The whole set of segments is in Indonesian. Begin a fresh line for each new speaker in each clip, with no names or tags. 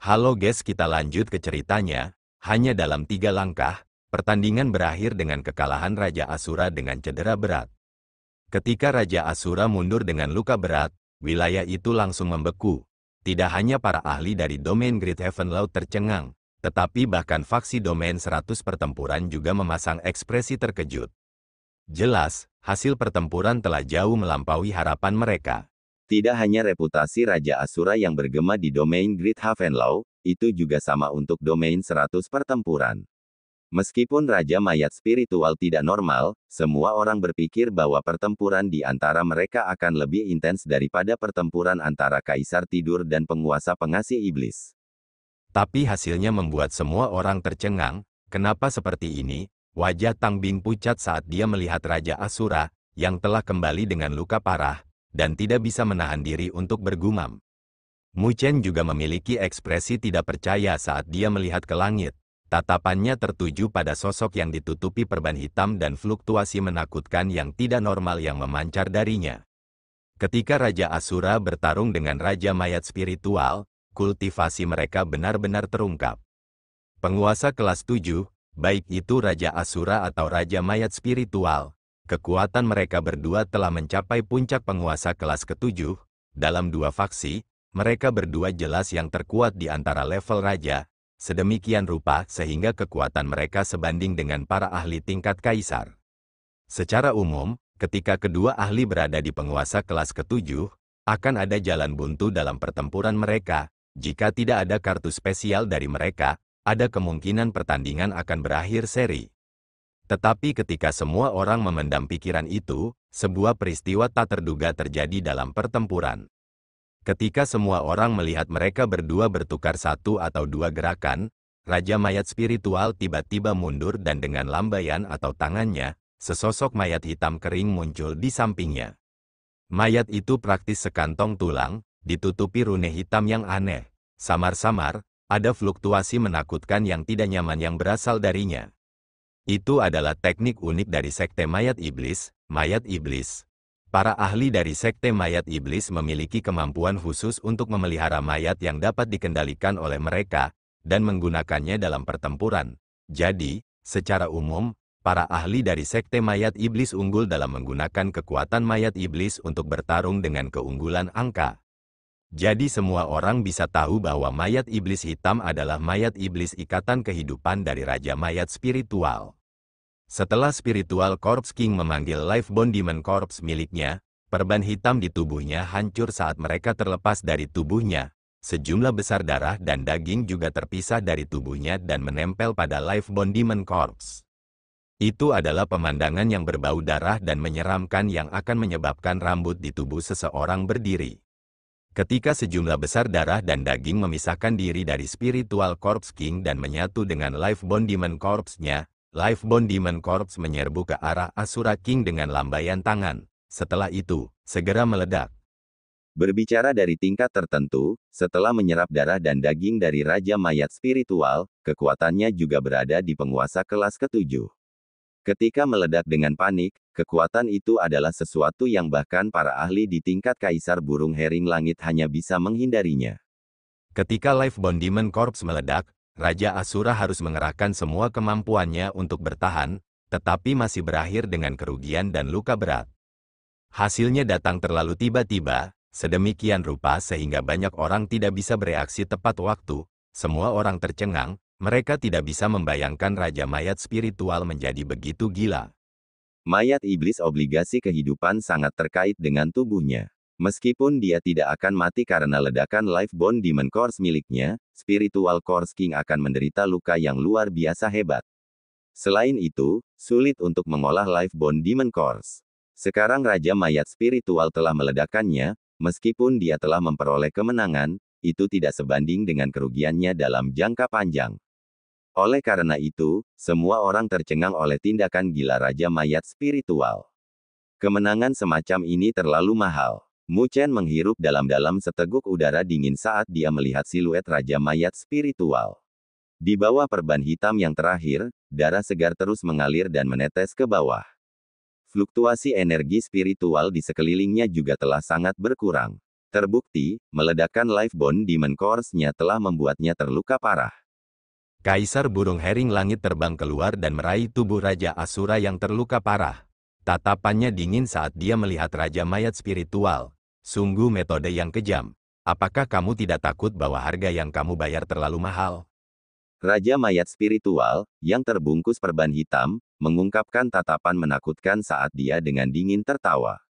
Halo guys, kita lanjut ke ceritanya. Hanya dalam 3 langkah, pertandingan berakhir dengan kekalahan Raja Asura dengan cedera berat. Ketika Raja Asura mundur dengan luka berat, wilayah itu langsung membeku. Tidak hanya para ahli dari domain Great Heaven Law tercengang, tetapi bahkan faksi domain 100 pertempuran juga memasang ekspresi terkejut. Jelas, hasil pertempuran telah jauh melampaui harapan mereka.
Tidak hanya reputasi Raja Asura yang bergema di domain Great Heaven Law, itu juga sama untuk domain 100 pertempuran. Meskipun Raja Mayat Spiritual tidak normal, semua orang berpikir bahwa pertempuran di antara mereka akan lebih intens daripada pertempuran antara Kaisar Tidur dan penguasa pengasih iblis.
Tapi hasilnya membuat semua orang tercengang. Kenapa seperti ini? Wajah Tang Bing pucat saat dia melihat Raja Asura, yang telah kembali dengan luka parah, dan tidak bisa menahan diri untuk bergumam. Mu Chen juga memiliki ekspresi tidak percaya saat dia melihat ke langit. Tatapannya tertuju pada sosok yang ditutupi perban hitam dan fluktuasi menakutkan yang tidak normal yang memancar darinya. Ketika Raja Asura bertarung dengan Raja Mayat Spiritual, kultivasi mereka benar-benar terungkap. Penguasa kelas 7, baik itu Raja Asura atau Raja Mayat Spiritual, kekuatan mereka berdua telah mencapai puncak penguasa kelas ke-7. Dalam dua faksi, mereka berdua jelas yang terkuat di antara level Raja, sedemikian rupa sehingga kekuatan mereka sebanding dengan para ahli tingkat Kaisar. Secara umum, ketika kedua ahli berada di penguasa kelas ke-7, akan ada jalan buntu dalam pertempuran mereka. Jika tidak ada kartu spesial dari mereka, ada kemungkinan pertandingan akan berakhir seri. Tetapi ketika semua orang memendam pikiran itu, sebuah peristiwa tak terduga terjadi dalam pertempuran. Ketika semua orang melihat mereka berdua bertukar satu atau dua gerakan, Raja Mayat Spiritual tiba-tiba mundur dan dengan lambaian atau tangannya, sesosok mayat hitam kering muncul di sampingnya. Mayat itu praktis sekantong tulang, ditutupi rune hitam yang aneh. Samar-samar, ada fluktuasi menakutkan yang tidak nyaman yang berasal darinya. Itu adalah teknik unik dari Sekte Mayat Iblis, Mayat Iblis. Para ahli dari Sekte Mayat Iblis memiliki kemampuan khusus untuk memelihara mayat yang dapat dikendalikan oleh mereka, dan menggunakannya dalam pertempuran. Jadi, secara umum, para ahli dari Sekte Mayat Iblis unggul dalam menggunakan kekuatan Mayat Iblis untuk bertarung dengan keunggulan angka. Jadi semua orang bisa tahu bahwa Mayat Iblis Hitam adalah Mayat Iblis ikatan kehidupan dari Raja Mayat Spiritual. Setelah Spiritual Corpse King memanggil Lifebond Demon Corpse miliknya, perban hitam di tubuhnya hancur saat mereka terlepas dari tubuhnya. Sejumlah besar darah dan daging juga terpisah dari tubuhnya dan menempel pada Lifebond Demon Corpse. Itu adalah pemandangan yang berbau darah dan menyeramkan yang akan menyebabkan rambut di tubuh seseorang berdiri. Ketika sejumlah besar darah dan daging memisahkan diri dari Spiritual Corpse King dan menyatu dengan Lifebond Demon Corpse-nya, Lifebond Demon Corpse menyerbu ke arah Asura King dengan lambaian tangan. Setelah itu, segera meledak.
Berbicara dari tingkat tertentu, setelah menyerap darah dan daging dari Raja Mayat Spiritual, kekuatannya juga berada di penguasa kelas ke-7. Ketika meledak dengan panik, kekuatan itu adalah sesuatu yang bahkan para ahli di tingkat Kaisar Burung Hering Langit hanya bisa menghindarinya.
Ketika Lifebond Demon Corpse meledak, Raja Asura harus mengerahkan semua kemampuannya untuk bertahan, tetapi masih berakhir dengan kerugian dan luka berat. Hasilnya datang terlalu tiba-tiba, sedemikian rupa sehingga banyak orang tidak bisa bereaksi tepat waktu. Semua orang tercengang, mereka tidak bisa membayangkan Raja Mayat Spiritual menjadi begitu gila.
Mayat Iblis obligasi kehidupan sangat terkait dengan tubuhnya. Meskipun dia tidak akan mati karena ledakan Lifebond Demon Corpse miliknya, Spiritual Corpse King akan menderita luka yang luar biasa hebat. Selain itu, sulit untuk mengolah Lifebond Demon Corpse. Sekarang Raja Mayat Spiritual telah meledakkannya, meskipun dia telah memperoleh kemenangan, itu tidak sebanding dengan kerugiannya dalam jangka panjang. Oleh karena itu, semua orang tercengang oleh tindakan gila Raja Mayat Spiritual. Kemenangan semacam ini terlalu mahal. Mu Chen menghirup dalam-dalam seteguk udara dingin saat dia melihat siluet Raja Mayat Spiritual. Di bawah perban hitam yang terakhir, darah segar terus mengalir dan menetes ke bawah. Fluktuasi energi spiritual di sekelilingnya juga telah sangat berkurang. Terbukti, meledakkan Life Bone Demon Course-nya telah membuatnya terluka parah.
Kaisar burung hering langit terbang keluar dan meraih tubuh Raja Asura yang terluka parah. Tatapannya dingin saat dia melihat Raja Mayat spiritual. Sungguh metode yang kejam. Apakah kamu tidak takut bahwa harga yang kamu bayar terlalu mahal?
Raja Mayat spiritual, yang terbungkus perban hitam, mengungkapkan tatapan menakutkan saat dia dengan dingin tertawa.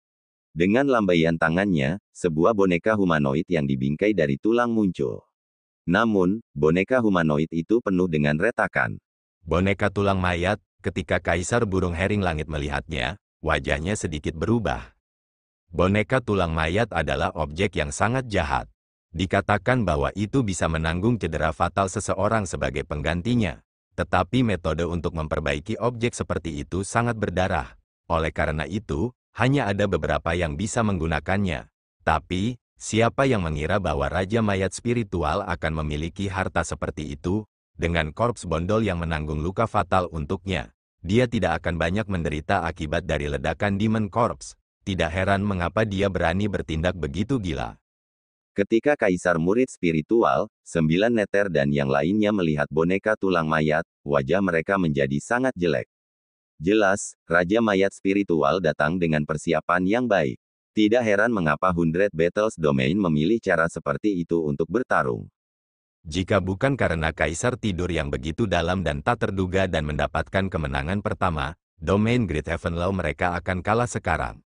Dengan lambaian tangannya, sebuah boneka humanoid yang dibingkai dari tulang muncul. Namun, boneka humanoid itu penuh dengan retakan.
Boneka tulang mayat, ketika Kaisar burung hering langit melihatnya, wajahnya sedikit berubah. Boneka tulang mayat adalah objek yang sangat jahat. Dikatakan bahwa itu bisa menanggung cedera fatal seseorang sebagai penggantinya. Tetapi metode untuk memperbaiki objek seperti itu sangat berdarah. Oleh karena itu, hanya ada beberapa yang bisa menggunakannya. Tapi, siapa yang mengira bahwa Raja Mayat spiritual akan memiliki harta seperti itu? Dengan korps bondol yang menanggung luka fatal untuknya, dia tidak akan banyak menderita akibat dari ledakan Demon Corps. Tidak heran mengapa dia berani bertindak begitu gila.
Ketika Kaisar murid spiritual, 9 neter dan yang lainnya melihat boneka tulang mayat, wajah mereka menjadi sangat jelek. Jelas, Raja Mayat spiritual datang dengan persiapan yang baik. Tidak heran mengapa 100 Battles Domain memilih cara seperti itu untuk bertarung.
Jika bukan karena Kaisar tidur yang begitu dalam dan tak terduga dan mendapatkan kemenangan pertama, Domain Great Heaven Law mereka akan kalah sekarang.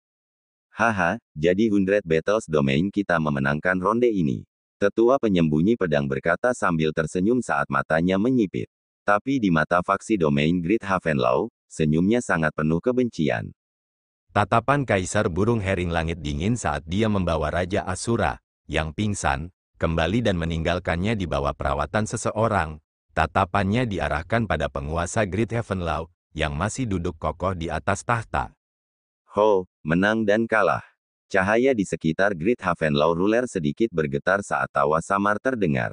Haha, jadi 100 Battles Domain kita memenangkan ronde ini. Tetua penyembunyi pedang berkata sambil tersenyum saat matanya menyipit. Tapi di mata faksi Domain Great Heaven Law, senyumnya sangat penuh kebencian.
Tatapan Kaisar burung hering langit dingin saat dia membawa Raja Asura, yang pingsan, kembali dan meninggalkannya di bawah perawatan seseorang. Tatapannya diarahkan pada penguasa Great Heaven Law, yang masih duduk kokoh di atas tahta.
Ho, menang dan kalah. Cahaya di sekitar Great Heaven Law Ruler sedikit bergetar saat tawa samar terdengar.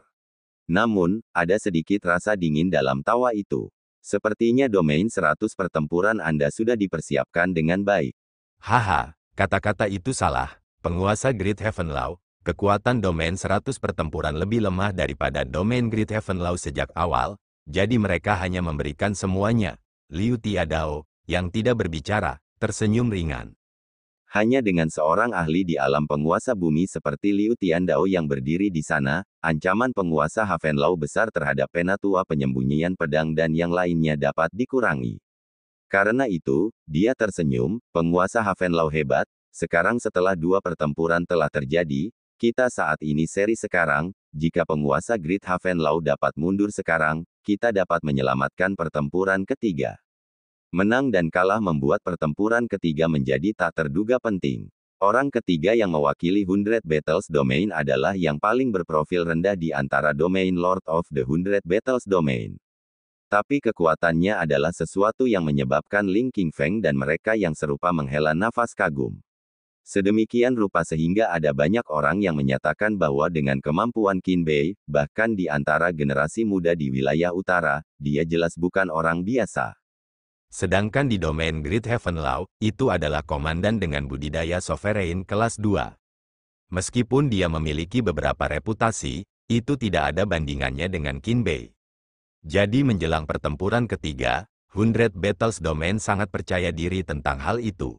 Namun, ada sedikit rasa dingin dalam tawa itu. Sepertinya domain 100 pertempuran Anda sudah dipersiapkan dengan baik.
Haha, kata-kata itu salah. Penguasa Great Heaven Law, kekuatan domain 100 pertempuran lebih lemah daripada domain Great Heaven Law sejak awal, jadi mereka hanya memberikan semuanya. Liu Tiadao, yang tidak berbicara, tersenyum ringan.
Hanya dengan seorang ahli di alam penguasa bumi seperti Liu Tiandao yang berdiri di sana, ancaman penguasa Heaven Law besar terhadap penatua penyembunyian pedang dan yang lainnya dapat dikurangi. Karena itu, dia tersenyum, penguasa Heaven Law hebat, sekarang setelah 2 pertempuran telah terjadi, kita saat ini seri sekarang, jika penguasa Great Heaven Law dapat mundur sekarang, kita dapat menyelamatkan pertempuran ketiga. Menang dan kalah membuat pertempuran ketiga menjadi tak terduga penting. Orang ketiga yang mewakili 100 Battles Domain adalah yang paling berprofil rendah di antara domain Lord of the 100 Battles Domain. Tapi kekuatannya adalah sesuatu yang menyebabkan Ling Qingfeng dan mereka yang serupa menghela nafas kagum. Sedemikian rupa sehingga ada banyak orang yang menyatakan bahwa dengan kemampuan Qin Bei, bahkan di antara generasi muda di wilayah utara, dia jelas bukan orang biasa.
Sedangkan di domain Great Heaven Law, itu adalah komandan dengan budidaya sovereign kelas 2. Meskipun dia memiliki beberapa reputasi, itu tidak ada bandingannya dengan Qin Bei. Jadi menjelang pertempuran ketiga, 100 Battles Domain sangat percaya diri tentang hal itu.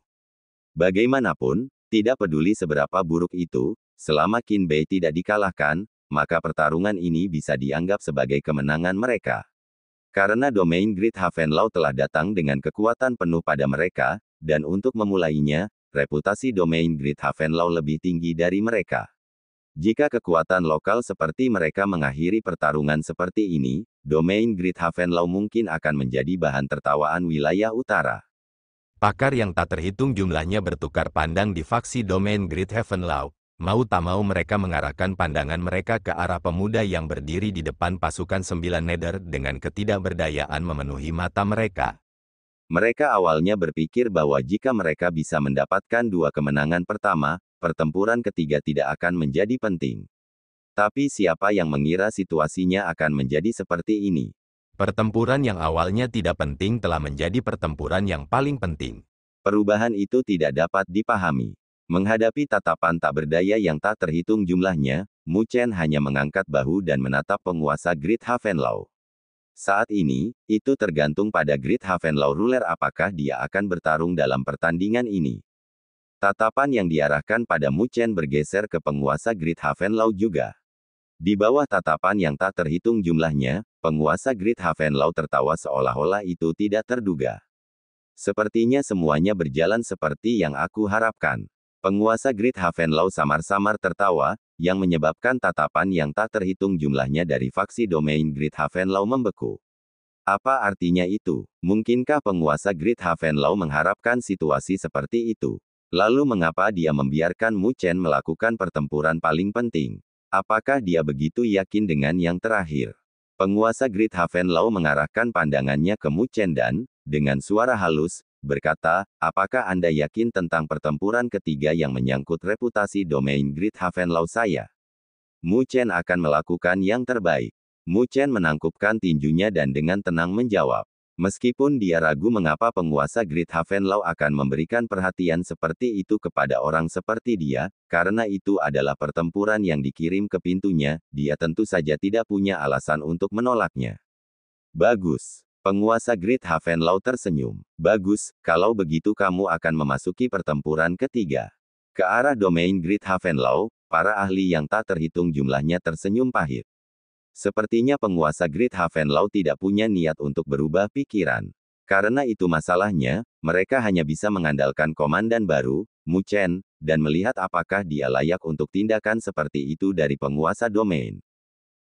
Bagaimanapun, tidak peduli seberapa buruk itu, selama Qin Bei tidak dikalahkan, maka pertarungan ini bisa dianggap sebagai kemenangan mereka. Karena domain Great Heaven Law telah datang dengan kekuatan penuh pada mereka, dan untuk memulainya, reputasi domain Great Heaven Law lebih tinggi dari mereka. Jika kekuatan lokal seperti mereka mengakhiri pertarungan seperti ini, domain Great Heaven Law mungkin akan menjadi bahan tertawaan wilayah utara.
Pakar yang tak terhitung jumlahnya bertukar pandang di faksi domain Great Heaven Law. Mau tak mau mereka mengarahkan pandangan mereka ke arah pemuda yang berdiri di depan pasukan 9 nether dengan ketidakberdayaan memenuhi mata mereka.
Mereka awalnya berpikir bahwa jika mereka bisa mendapatkan 2 kemenangan pertama, pertempuran ketiga tidak akan menjadi penting. Tapi siapa yang mengira situasinya akan menjadi seperti ini?
Pertempuran yang awalnya tidak penting telah menjadi pertempuran yang paling penting.
Perubahan itu tidak dapat dipahami. Menghadapi tatapan tak berdaya yang tak terhitung jumlahnya, Mu Chen hanya mengangkat bahu dan menatap penguasa Great Havenlau. Saat ini, itu tergantung pada Great Havenlau ruler apakah dia akan bertarung dalam pertandingan ini. Tatapan yang diarahkan pada Mu Chen bergeser ke penguasa Great Havenlau juga. Di bawah tatapan yang tak terhitung jumlahnya, penguasa Great Havenlau tertawa seolah-olah itu tidak terduga. Sepertinya semuanya berjalan seperti yang aku harapkan. Penguasa Great Havenlau samar-samar tertawa, yang menyebabkan tatapan yang tak terhitung jumlahnya dari faksi domain Great Havenlau membeku. Apa artinya itu? Mungkinkah penguasa Great Havenlau mengharapkan situasi seperti itu? Lalu mengapa dia membiarkan Mu Chen melakukan pertempuran paling penting? Apakah dia begitu yakin dengan yang terakhir? Penguasa Great Havenlau mengarahkan pandangannya ke Mu Chen dan, dengan suara halus, berkata, apakah Anda yakin tentang pertempuran ketiga yang menyangkut reputasi domain Great Havenlau saya? Mu Chen akan melakukan yang terbaik. Mu Chen menangkupkan tinjunya dan dengan tenang menjawab. Meskipun dia ragu mengapa penguasa Great Havenlau akan memberikan perhatian seperti itu kepada orang seperti dia, karena itu adalah pertempuran yang dikirim ke pintunya, dia tentu saja tidak punya alasan untuk menolaknya. Bagus. Penguasa Great Havenlau tersenyum. Bagus, kalau begitu kamu akan memasuki pertempuran ketiga. Ke arah domain Great Havenlau, para ahli yang tak terhitung jumlahnya tersenyum pahit. Sepertinya penguasa Great Havenlau tidak punya niat untuk berubah pikiran. Karena itu masalahnya, mereka hanya bisa mengandalkan komandan baru, Mu Chen, dan melihat apakah dia layak untuk tindakan seperti itu dari penguasa domain.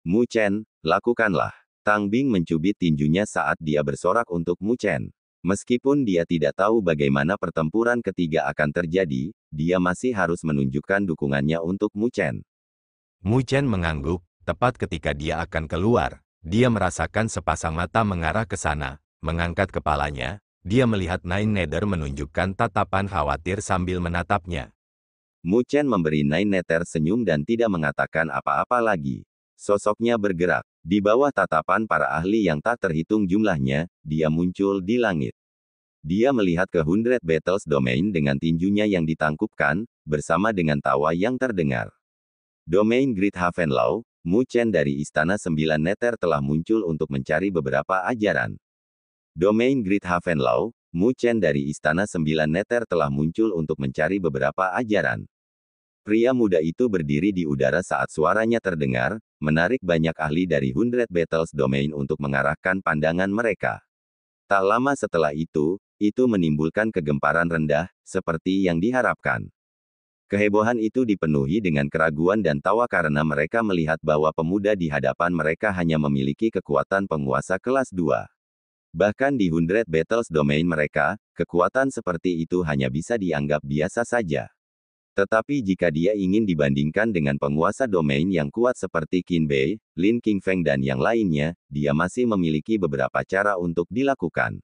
Mu Chen, lakukanlah. Tang Bing mencubit tinjunya saat dia bersorak untuk Mu Chen. Meskipun dia tidak tahu bagaimana pertempuran ketiga akan terjadi, dia masih harus menunjukkan dukungannya untuk Mu Chen.
Mu Chen mengangguk, tepat ketika dia akan keluar. Dia merasakan sepasang mata mengarah ke sana, mengangkat kepalanya, dia melihat Nine Nether menunjukkan tatapan khawatir sambil menatapnya.
Mu Chen memberi Nine Nether senyum dan tidak mengatakan apa-apa lagi. Sosoknya bergerak. Di bawah tatapan para ahli yang tak terhitung jumlahnya, dia muncul di langit. Dia melihat ke 100 Battles Domain dengan tinjunya yang ditangkupkan, bersama dengan tawa yang terdengar. Domain Great Havenlau, Mu Chen dari Istana 9 Nether telah muncul untuk mencari beberapa ajaran. Domain Great Havenlau, Mu Chen dari Istana 9 Nether telah muncul untuk mencari beberapa ajaran. Pria muda itu berdiri di udara saat suaranya terdengar, menarik banyak ahli dari 100 Battles Domain untuk mengarahkan pandangan mereka. Tak lama setelah itu menimbulkan kegemparan rendah, seperti yang diharapkan. Kehebohan itu dipenuhi dengan keraguan dan tawa karena mereka melihat bahwa pemuda di hadapan mereka hanya memiliki kekuatan penguasa kelas 2. Bahkan di 100 Battles Domain mereka, kekuatan seperti itu hanya bisa dianggap biasa saja. Tetapi jika dia ingin dibandingkan dengan penguasa domain yang kuat seperti Qin Bei, Lin Qingfeng dan yang lainnya, dia masih memiliki beberapa cara untuk dilakukan.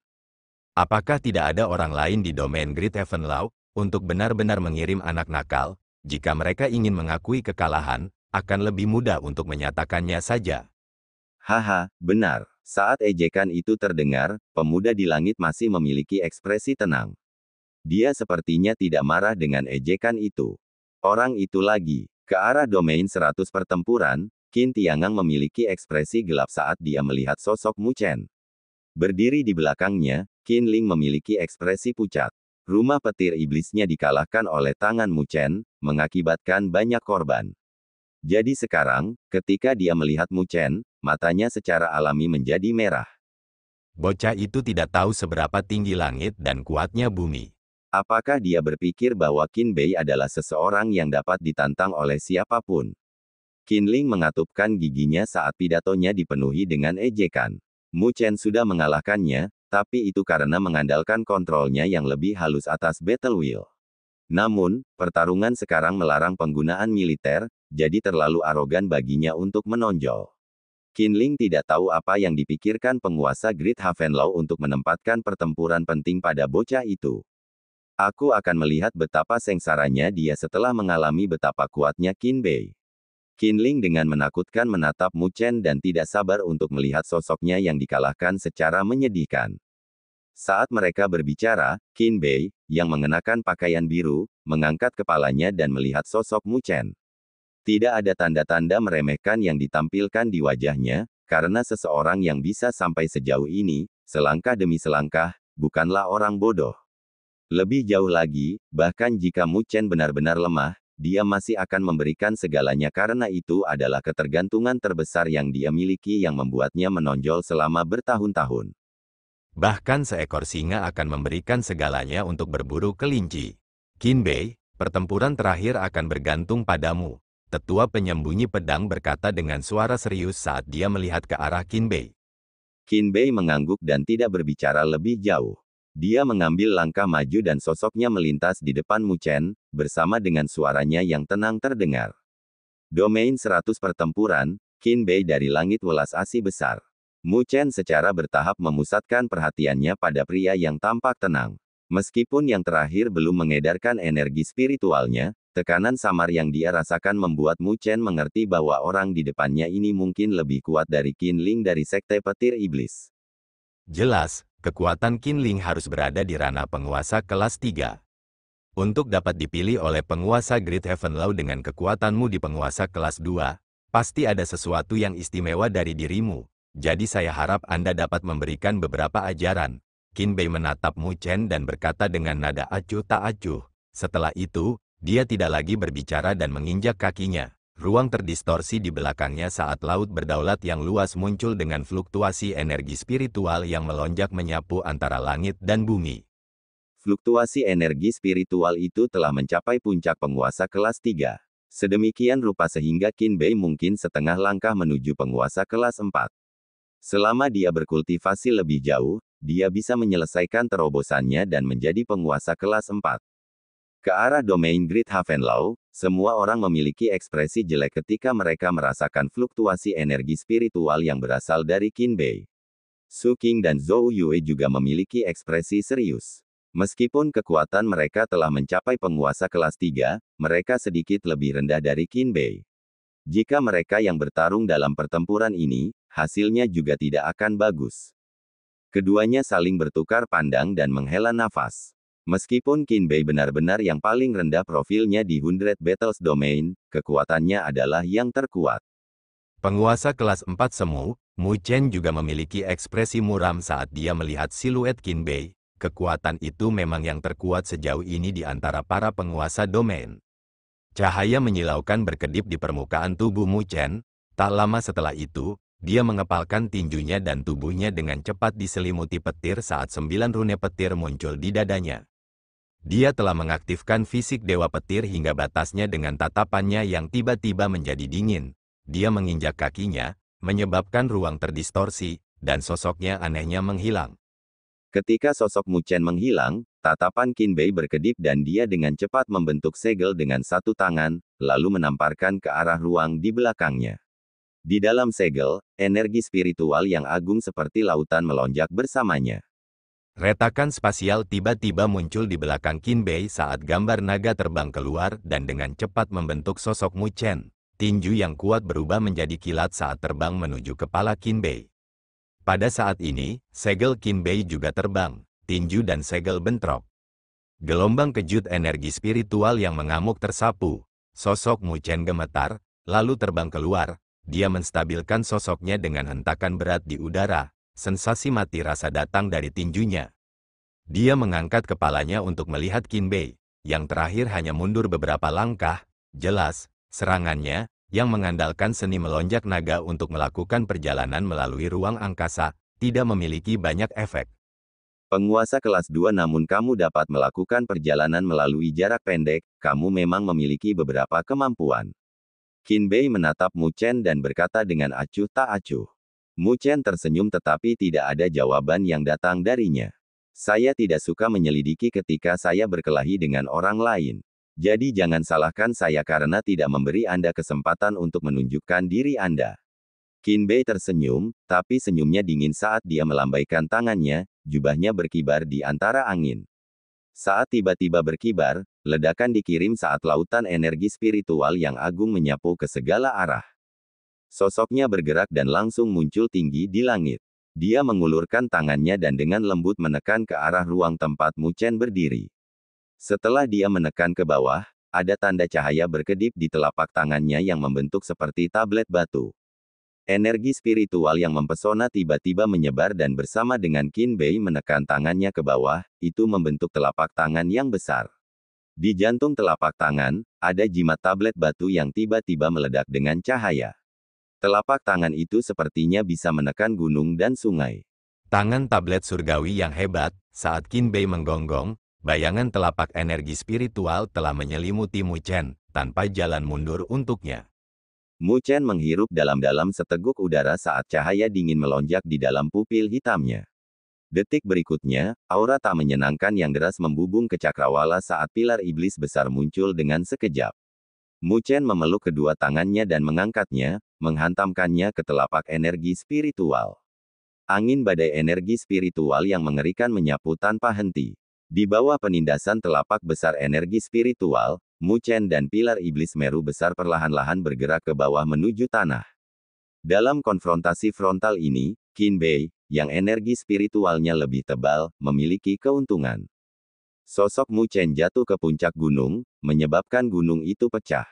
Apakah tidak ada orang lain di domain Great Havenlau, untuk benar-benar mengirim anak nakal? Jika mereka ingin mengakui kekalahan, akan lebih mudah untuk menyatakannya saja.
Haha, benar. Saat ejekan itu terdengar, pemuda di langit masih memiliki ekspresi tenang. Dia sepertinya tidak marah dengan ejekan itu. Orang itu lagi. Ke arah domain 100 pertempuran, Qin Tiangang memiliki ekspresi gelap saat dia melihat sosok Mu Chen. Berdiri di belakangnya, Qin Ling memiliki ekspresi pucat. Rumah petir iblisnya dikalahkan oleh tangan Mu Chen, mengakibatkan banyak korban. Jadi sekarang, ketika dia melihat Mu Chen, matanya secara alami menjadi merah.
Bocah itu tidak tahu seberapa tinggi langit dan kuatnya bumi.
Apakah dia berpikir bahwa Qin Bei adalah seseorang yang dapat ditantang oleh siapapun? Qin Ling mengatupkan giginya saat pidatonya dipenuhi dengan ejekan. Mu Chen sudah mengalahkannya, tapi itu karena mengandalkan kontrolnya yang lebih halus atas Battle Wheel. Namun, pertarungan sekarang melarang penggunaan militer, jadi terlalu arogan baginya untuk menonjol. Qin Ling tidak tahu apa yang dipikirkan penguasa Great Havenlau untuk menempatkan pertempuran penting pada bocah itu. Aku akan melihat betapa sengsaranya dia setelah mengalami betapa kuatnya Qin Bei. Qin Ling dengan menakutkan menatap Mu Chen dan tidak sabar untuk melihat sosoknya yang dikalahkan secara menyedihkan. Saat mereka berbicara, Qin Bei, yang mengenakan pakaian biru, mengangkat kepalanya dan melihat sosok Mu Chen. Tidak ada tanda-tanda meremehkan yang ditampilkan di wajahnya, karena seseorang yang bisa sampai sejauh ini, selangkah demi selangkah, bukanlah orang bodoh. Lebih jauh lagi, bahkan jika Mu Chen benar-benar lemah, dia masih akan memberikan segalanya karena itu adalah ketergantungan terbesar yang dia miliki yang membuatnya menonjol selama bertahun-tahun.
Bahkan seekor singa akan memberikan segalanya untuk berburu kelinci. Qin Bei, pertempuran terakhir akan bergantung padamu. Tetua penyembunyi pedang berkata dengan suara serius saat dia melihat ke arah Qin Bei.
Qin Bei mengangguk dan tidak berbicara lebih jauh. Dia mengambil langkah maju dan sosoknya melintas di depan Mu Chen, bersama dengan suaranya yang tenang terdengar. Domain 100 pertempuran, Qin Bei dari langit welas asih besar. Mu Chen secara bertahap memusatkan perhatiannya pada pria yang tampak tenang. Meskipun yang terakhir belum mengedarkan energi spiritualnya, tekanan samar yang dia rasakan membuat Mu Chen mengerti bahwa orang di depannya ini mungkin lebih kuat dari Qin Ling dari Sekte Petir Iblis.
Jelas, kekuatan Qin Ling harus berada di ranah penguasa kelas 3. Untuk dapat dipilih oleh penguasa Great Heaven Law dengan kekuatanmu di penguasa kelas 2, pasti ada sesuatu yang istimewa dari dirimu. Jadi saya harap Anda dapat memberikan beberapa ajaran. Qin Bei menatap Mu Chen dan berkata dengan nada acuh tak acuh. Setelah itu, dia tidak lagi berbicara dan menginjak kakinya. Ruang terdistorsi di belakangnya saat laut berdaulat yang luas muncul dengan fluktuasi energi spiritual yang melonjak menyapu antara langit dan bumi.
Fluktuasi energi spiritual itu telah mencapai puncak penguasa kelas 3. Sedemikian rupa sehingga Qin Bei mungkin setengah langkah menuju penguasa kelas 4. Selama dia berkultivasi lebih jauh, dia bisa menyelesaikan terobosannya dan menjadi penguasa kelas 4. Ke arah domain Great Heaven Law, semua orang memiliki ekspresi jelek ketika mereka merasakan fluktuasi energi spiritual yang berasal dari Qin Bei. Su Qing dan Zhou Yue juga memiliki ekspresi serius. Meskipun kekuatan mereka telah mencapai penguasa kelas 3, mereka sedikit lebih rendah dari Qin Bei. Jika mereka yang bertarung dalam pertempuran ini, hasilnya juga tidak akan bagus. Keduanya saling bertukar pandang dan menghela nafas. Meskipun Qin Bei benar-benar yang paling rendah profilnya di 100 Battles Domain, kekuatannya adalah yang terkuat.
Penguasa kelas 4 semu, Mu Chen juga memiliki ekspresi muram saat dia melihat siluet Qin Bei. Kekuatan itu memang yang terkuat sejauh ini di antara para penguasa domain. Cahaya menyilaukan berkedip di permukaan tubuh Mu Chen. Tak lama setelah itu, dia mengepalkan tinjunya dan tubuhnya dengan cepat diselimuti petir saat 9 rune petir muncul di dadanya. Dia telah mengaktifkan fisik Dewa Petir hingga batasnya dengan tatapannya yang tiba-tiba menjadi dingin. Dia menginjak kakinya, menyebabkan ruang terdistorsi, dan sosoknya anehnya menghilang.
Ketika sosok Mu Chen menghilang, tatapan Qin Bei berkedip dan dia dengan cepat membentuk segel dengan satu tangan, lalu menamparkan ke arah ruang di belakangnya. Di dalam segel, energi spiritual yang agung seperti lautan melonjak bersamanya.
Retakan spasial tiba-tiba muncul di belakang Qin Bei saat gambar naga terbang keluar dan dengan cepat membentuk sosok Mu Chen. Tinju yang kuat berubah menjadi kilat saat terbang menuju kepala Qin Bei. Pada saat ini, segel Qin Bei juga terbang, tinju dan segel bentrok. Gelombang kejut energi spiritual yang mengamuk tersapu. Sosok Mu Chen gemetar, lalu terbang keluar. Dia menstabilkan sosoknya dengan hentakan berat di udara. Sensasi mati rasa datang dari tinjunya. Dia mengangkat kepalanya untuk melihat Qin Bei, yang terakhir hanya mundur beberapa langkah. Jelas, serangannya, yang mengandalkan seni melonjak naga untuk melakukan perjalanan melalui ruang angkasa, tidak memiliki banyak efek.
Penguasa kelas 2 namun kamu dapat melakukan perjalanan melalui jarak pendek, kamu memang memiliki beberapa kemampuan. Qin Bei menatap Mu Chen dan berkata dengan acuh tak acuh. Mu Chen tersenyum tetapi tidak ada jawaban yang datang darinya. Saya tidak suka menyelidiki ketika saya berkelahi dengan orang lain. Jadi jangan salahkan saya karena tidak memberi Anda kesempatan untuk menunjukkan diri Anda. Qin Bei tersenyum, tapi senyumnya dingin saat dia melambaikan tangannya, jubahnya berkibar di antara angin. Saat tiba-tiba berkibar, ledakan dikirim saat lautan energi spiritual yang agung menyapu ke segala arah. Sosoknya bergerak dan langsung muncul tinggi di langit. Dia mengulurkan tangannya dan dengan lembut menekan ke arah ruang tempat Mu Chen berdiri. Setelah dia menekan ke bawah, ada tanda cahaya berkedip di telapak tangannya yang membentuk seperti tablet batu. Energi spiritual yang mempesona tiba-tiba menyebar dan bersama dengan Qin Bei menekan tangannya ke bawah, itu membentuk telapak tangan yang besar. Di jantung telapak tangan, ada jimat tablet batu yang tiba-tiba meledak dengan cahaya. Telapak tangan itu sepertinya bisa menekan gunung dan sungai.
Tangan tablet surgawi yang hebat, saat Qin Bei menggonggong, bayangan telapak energi spiritual telah menyelimuti Mu Chen, tanpa jalan mundur untuknya.
Mu Chen menghirup dalam-dalam seteguk udara saat cahaya dingin melonjak di dalam pupil hitamnya. Detik berikutnya, aura tak menyenangkan yang deras membubung ke cakrawala saat pilar iblis besar muncul dengan sekejap. Mu Chen memeluk kedua tangannya dan mengangkatnya, menghantamkannya ke telapak energi spiritual. Angin badai energi spiritual yang mengerikan menyapu tanpa henti. Di bawah penindasan telapak besar energi spiritual, Mu Chen dan pilar iblis Meru besar perlahan-lahan bergerak ke bawah menuju tanah. Dalam konfrontasi frontal ini, Qin Bei, yang energi spiritualnya lebih tebal, memiliki keuntungan. Sosok Mu Chen jatuh ke puncak gunung, menyebabkan gunung itu pecah.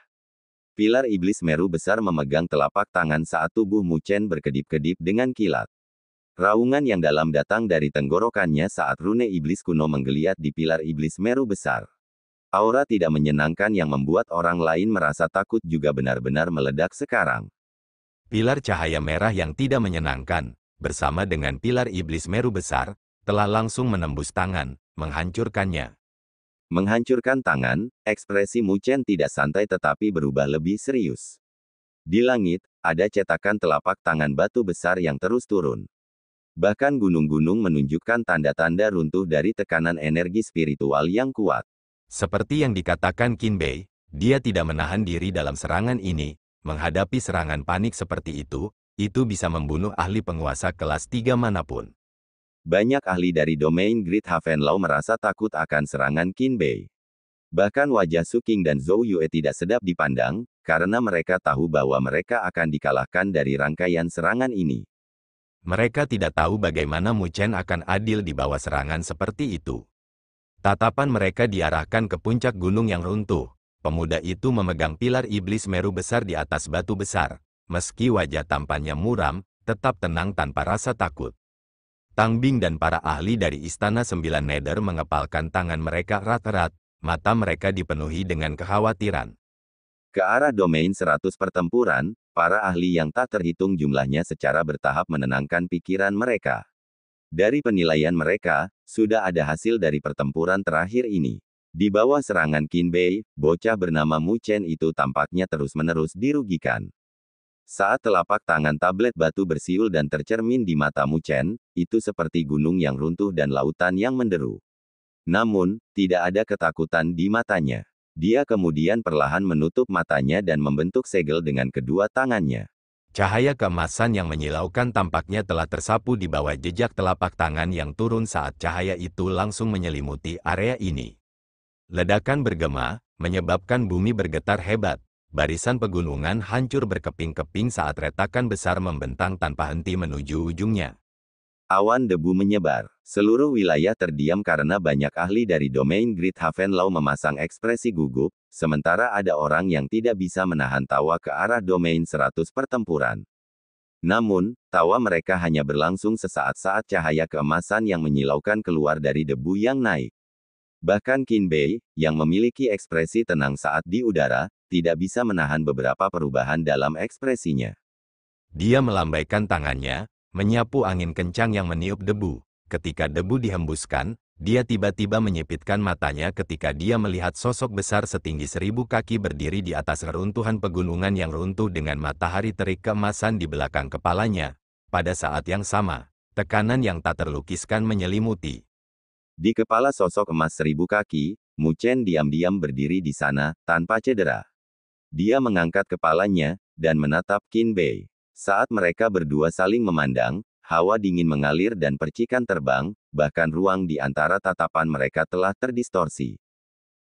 Pilar iblis Meru besar memegang telapak tangan saat tubuh Mu Chen berkedip-kedip dengan kilat. Raungan yang dalam datang dari tenggorokannya saat rune iblis kuno menggeliat di pilar iblis Meru besar. Aura tidak menyenangkan yang membuat orang lain merasa takut juga benar-benar meledak sekarang.
Pilar cahaya merah yang tidak menyenangkan, bersama dengan pilar iblis Meru besar, telah langsung menembus tangan, menghancurkannya.
Menghancurkan tangan, ekspresi Mu Chen tidak santai tetapi berubah lebih serius. Di langit, ada cetakan telapak tangan batu besar yang terus turun. Bahkan gunung-gunung menunjukkan tanda-tanda runtuh dari tekanan energi spiritual yang kuat.
Seperti yang dikatakan Qin Bei, dia tidak menahan diri dalam serangan ini. Menghadapi serangan panik seperti itu bisa membunuh ahli penguasa kelas 3 manapun.
Banyak ahli dari domain Great Havenlau merasa takut akan serangan Qin Bei. Bahkan wajah Su Qing dan Zhou Yue tidak sedap dipandang, karena mereka tahu bahwa mereka akan dikalahkan dari rangkaian serangan ini.
Mereka tidak tahu bagaimana Mu Chen akan adil di bawah serangan seperti itu. Tatapan mereka diarahkan ke puncak gunung yang runtuh. Pemuda itu memegang pilar iblis Meru besar di atas batu besar. Meski wajah tampannya muram, tetap tenang tanpa rasa takut. Tang Bing dan para ahli dari Istana Sembilan Nether mengepalkan tangan mereka erat-erat, mata mereka dipenuhi dengan kekhawatiran.
Ke arah domain 100 pertempuran, para ahli yang tak terhitung jumlahnya secara bertahap menenangkan pikiran mereka. Dari penilaian mereka, sudah ada hasil dari pertempuran terakhir ini. Di bawah serangan Qin Bei, bocah bernama Mu Chen itu tampaknya terus-menerus dirugikan. Saat telapak tangan tablet batu bersiul dan tercermin di mata Mu Chen, itu seperti gunung yang runtuh dan lautan yang menderu. Namun, tidak ada ketakutan di matanya. Dia kemudian perlahan menutup matanya dan membentuk segel dengan kedua tangannya.
Cahaya keemasan yang menyilaukan tampaknya telah tersapu di bawah jejak telapak tangan yang turun saat cahaya itu langsung menyelimuti area ini. Ledakan bergema, menyebabkan bumi bergetar hebat. Barisan pegunungan hancur berkeping-keping saat retakan besar membentang tanpa henti menuju ujungnya.
Awan debu menyebar. Seluruh wilayah terdiam karena banyak ahli dari domain Great Havenlau memasang ekspresi gugup, sementara ada orang yang tidak bisa menahan tawa ke arah domain 100 pertempuran. Namun, tawa mereka hanya berlangsung sesaat saat cahaya keemasan yang menyilaukan keluar dari debu yang naik. Bahkan Qin Bei, yang memiliki ekspresi tenang saat di udara, tidak bisa menahan beberapa perubahan dalam ekspresinya.
Dia melambaikan tangannya, menyapu angin kencang yang meniup debu. Ketika debu dihembuskan, dia tiba-tiba menyipitkan matanya ketika dia melihat sosok besar setinggi 1000 kaki berdiri di atas reruntuhan pegunungan yang runtuh dengan matahari terik keemasan di belakang kepalanya. Pada saat yang sama, tekanan yang tak terlukiskan menyelimuti.
Di kepala sosok emas 1000 kaki, Mu Chen diam-diam berdiri di sana, tanpa cedera. Dia mengangkat kepalanya, dan menatap Qin Bei. Saat mereka berdua saling memandang, hawa dingin mengalir dan percikan terbang, bahkan ruang di antara tatapan mereka telah terdistorsi.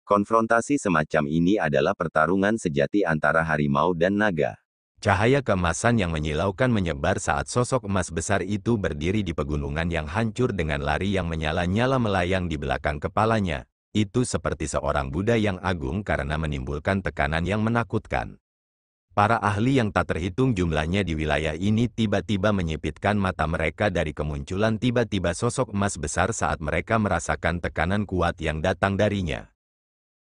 Konfrontasi semacam ini adalah pertarungan sejati antara harimau dan naga.
Cahaya keemasan yang menyilaukan menyebar saat sosok emas besar itu berdiri di pegunungan yang hancur dengan lari yang menyala-nyala melayang di belakang kepalanya. Itu seperti seorang Buddha yang agung karena menimbulkan tekanan yang menakutkan. Para ahli yang tak terhitung jumlahnya di wilayah ini tiba-tiba menyipitkan mata mereka dari kemunculan tiba-tiba sosok emas besar saat mereka merasakan tekanan kuat yang datang darinya.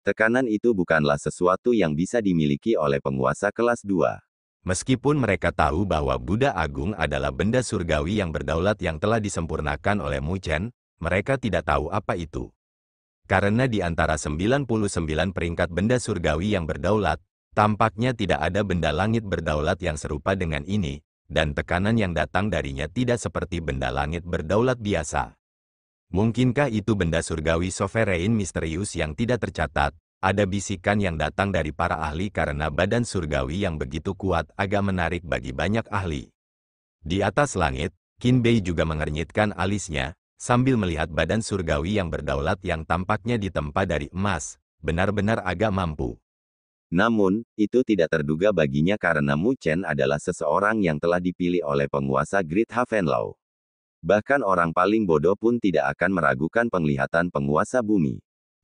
Tekanan itu bukanlah sesuatu yang bisa dimiliki oleh penguasa kelas 2.
Meskipun mereka tahu bahwa Buddha Agung adalah benda surgawi yang berdaulat yang telah disempurnakan oleh Mu Chen, mereka tidak tahu apa itu. Karena di antara 99 peringkat benda surgawi yang berdaulat, tampaknya tidak ada benda langit berdaulat yang serupa dengan ini, dan tekanan yang datang darinya tidak seperti benda langit berdaulat biasa. Mungkinkah itu benda surgawi sovereign misterius yang tidak tercatat? Ada bisikan yang datang dari para ahli karena badan surgawi yang begitu kuat agak menarik bagi banyak ahli. Di atas langit, Qin Bei juga mengernyitkan alisnya, sambil melihat badan surgawi yang berdaulat yang tampaknya ditempa dari emas, benar-benar agak mampu.
Namun, itu tidak terduga baginya karena Mu Chen adalah seseorang yang telah dipilih oleh penguasa Great Havenlau. Bahkan orang paling bodoh pun tidak akan meragukan penglihatan penguasa bumi.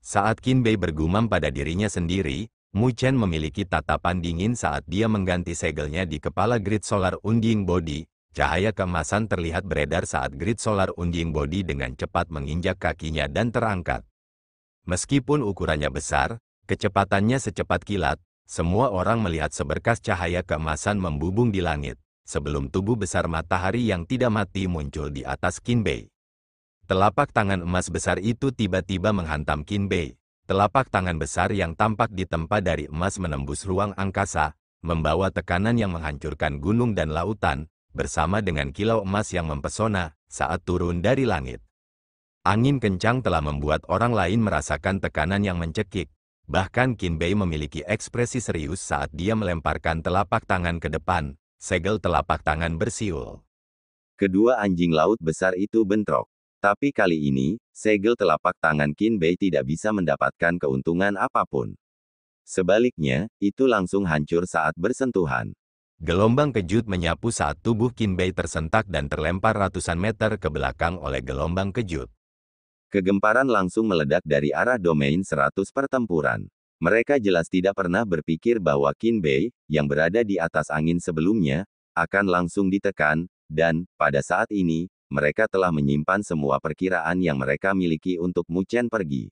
Saat Qin Bei bergumam pada dirinya sendiri, Mu Chen memiliki tatapan dingin saat dia mengganti segelnya di kepala Grid Solar Unding Body. Cahaya keemasan terlihat beredar saat Grid Solar Unding Body dengan cepat menginjak kakinya dan terangkat. Meskipun ukurannya besar, kecepatannya secepat kilat, semua orang melihat seberkas cahaya keemasan membubung di langit, sebelum tubuh besar matahari yang tidak mati muncul di atas Qin Bei. Telapak tangan emas besar itu tiba-tiba menghantam Qin Bei. Telapak tangan besar yang tampak ditempa dari emas menembus ruang angkasa, membawa tekanan yang menghancurkan gunung dan lautan, bersama dengan kilau emas yang mempesona saat turun dari langit. Angin kencang telah membuat orang lain merasakan tekanan yang mencekik. Bahkan Qin Bei memiliki ekspresi serius saat dia melemparkan telapak tangan ke depan, segel telapak tangan bersiul.
Kedua anjing laut besar itu bentrok. Tapi kali ini, segel telapak tangan Qin Bei tidak bisa mendapatkan keuntungan apapun. Sebaliknya, itu langsung hancur saat bersentuhan.
Gelombang kejut menyapu saat tubuh Qin Bei tersentak dan terlempar ratusan meter ke belakang oleh gelombang kejut.
Kegemparan langsung meledak dari arah domain 100 pertempuran. Mereka jelas tidak pernah berpikir bahwa Qin Bei, yang berada di atas angin sebelumnya, akan langsung ditekan, dan, pada saat ini, mereka telah menyimpan semua perkiraan yang mereka miliki untuk Mu Chen pergi.